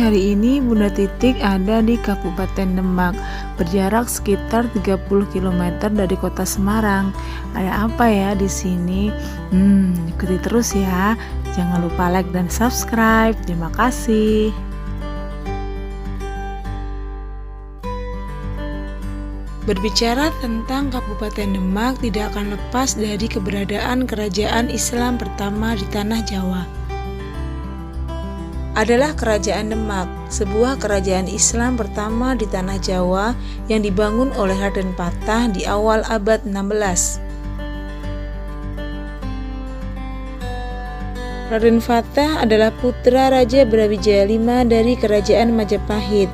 hari ini Bunda Titik ada di Kabupaten Demak, berjarak sekitar 30 km dari kota Semarang. Ada apa ya di sini? Ikuti terus ya. Jangan lupa like dan subscribe. Terima kasih. Berbicara tentang Kabupaten Demak tidak akan lepas dari keberadaan kerajaan Islam pertama di tanah Jawa. Adalah Kerajaan Demak, sebuah kerajaan Islam pertama di tanah Jawa yang dibangun oleh Raden Patah di awal abad 16. Raden Patah adalah putra Raja Brawijaya V dari Kerajaan Majapahit.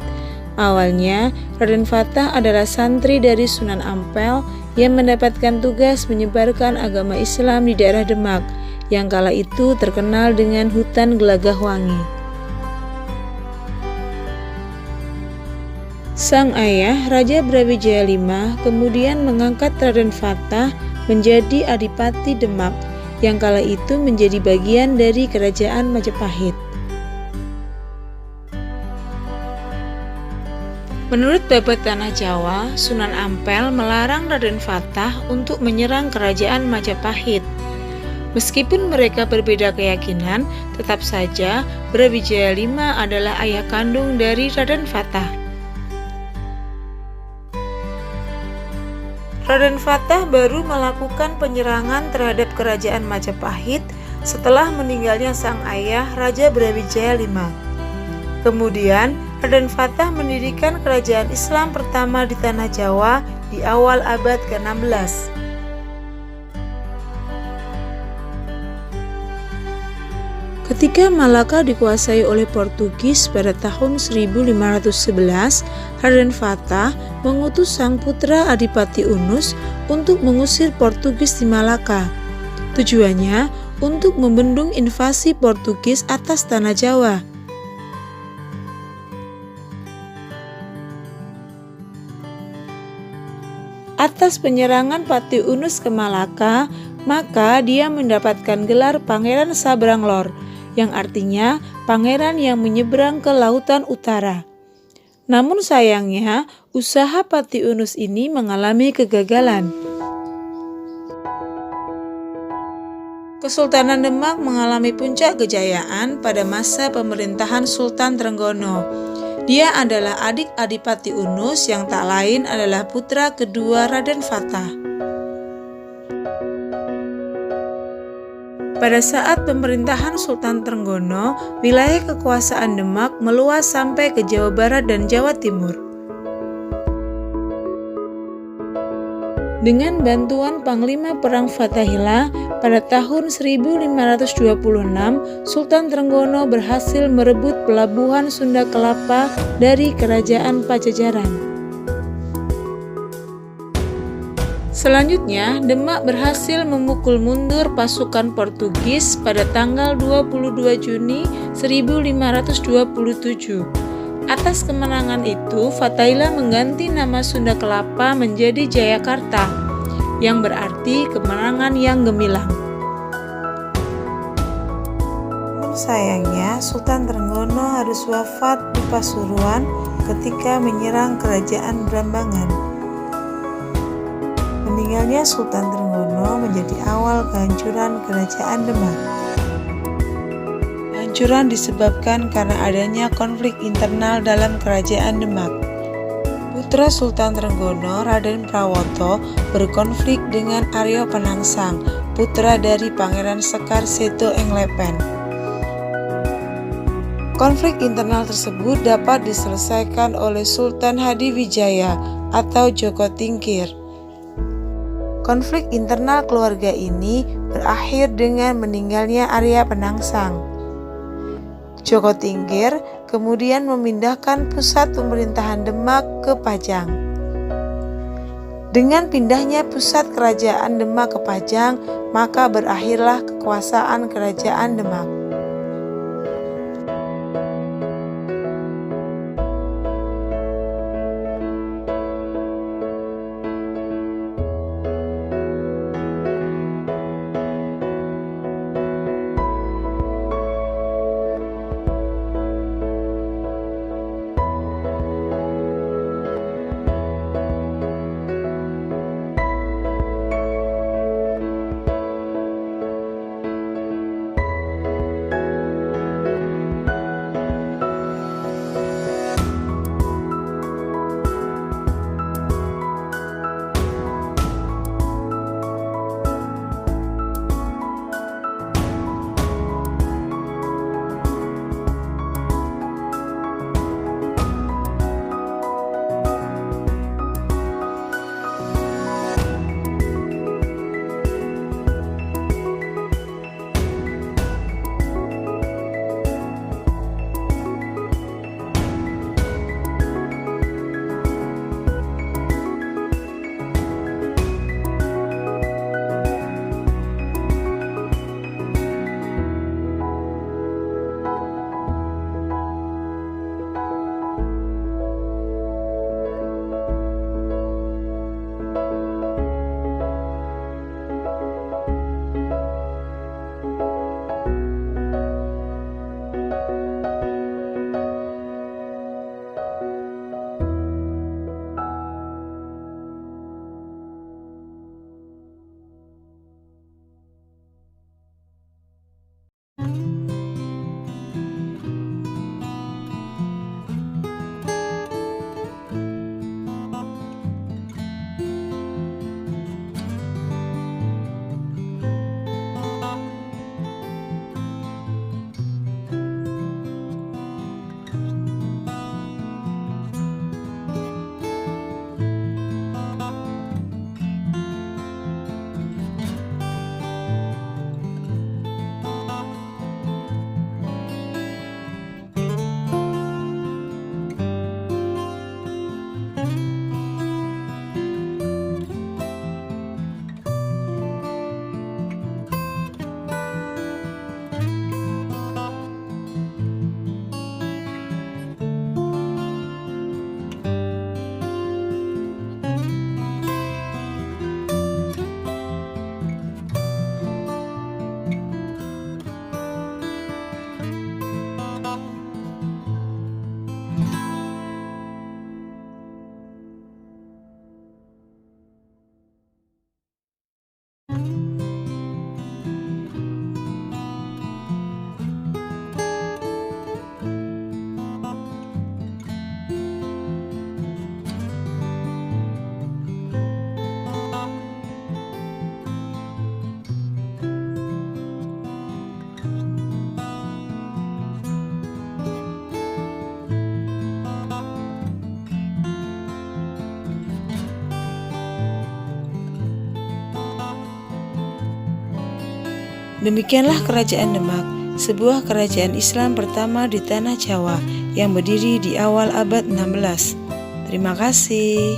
Awalnya, Raden Patah adalah santri dari Sunan Ampel yang mendapatkan tugas menyebarkan agama Islam di daerah Demak, yang kala itu terkenal dengan hutan Gelagah Wangi. Sang ayah, Raja Brawijaya V, kemudian mengangkat Raden Patah menjadi Adipati Demak, yang kala itu menjadi bagian dari Kerajaan Majapahit. Menurut Babat Tanah Jawa, Sunan Ampel melarang Raden Patah untuk menyerang Kerajaan Majapahit. Meskipun mereka berbeda keyakinan, tetap saja Brawijaya V adalah ayah kandung dari Raden Patah. Raden Patah baru melakukan penyerangan terhadap Kerajaan Majapahit setelah meninggalnya sang ayah Raja Brawijaya V. Kemudian, Raden Patah mendirikan kerajaan Islam pertama di tanah Jawa di awal abad ke-16. Ketika Malaka dikuasai oleh Portugis pada tahun 1511, Raden Patah mengutus sang putra Adipati Unus untuk mengusir Portugis di Malaka. Tujuannya untuk membendung invasi Portugis atas tanah Jawa. Atas penyerangan Pati Unus ke Malaka, maka dia mendapatkan gelar Pangeran Sabranglor, yang artinya pangeran yang menyeberang ke lautan utara. Namun sayangnya, usaha Pati Unus ini mengalami kegagalan. Kesultanan Demak mengalami puncak kejayaan pada masa pemerintahan Sultan Trenggono. Dia adalah adik Adipati Unus yang tak lain adalah putra kedua Raden Patah. Pada saat pemerintahan Sultan Trenggono, wilayah kekuasaan Demak meluas sampai ke Jawa Barat dan Jawa Timur. Dengan bantuan Panglima Perang Fatahillah, pada tahun 1526, Sultan Trenggono berhasil merebut pelabuhan Sunda Kelapa dari Kerajaan Pajajaran. Selanjutnya, Demak berhasil memukul mundur pasukan Portugis pada tanggal 22 Juni 1527. Atas kemenangan itu, Fatahillah mengganti nama Sunda Kelapa menjadi Jayakarta, yang berarti kemenangan yang gemilang. Sayangnya, Sultan Trenggono harus wafat di Pasuruan ketika menyerang Kerajaan Blambangan. Meninggalnya Sultan Trenggono menjadi awal kehancuran Kerajaan Demak. Kehancuran disebabkan karena adanya konflik internal dalam Kerajaan Demak. Putra Sultan Trenggono, Raden Prawoto, berkonflik dengan Aryo Penangsang, putra dari Pangeran Sekar Seto Englepen. Konflik internal tersebut dapat diselesaikan oleh Sultan Hadiwijaya atau Joko Tingkir. Konflik internal keluarga ini berakhir dengan meninggalnya Arya Penangsang. Joko Tingkir kemudian memindahkan pusat pemerintahan Demak ke Pajang. Dengan pindahnya pusat kerajaan Demak ke Pajang, maka berakhirlah kekuasaan Kerajaan Demak. Demikianlah Kerajaan Demak, sebuah kerajaan Islam pertama di tanah Jawa yang berdiri di awal abad 16. Terima kasih.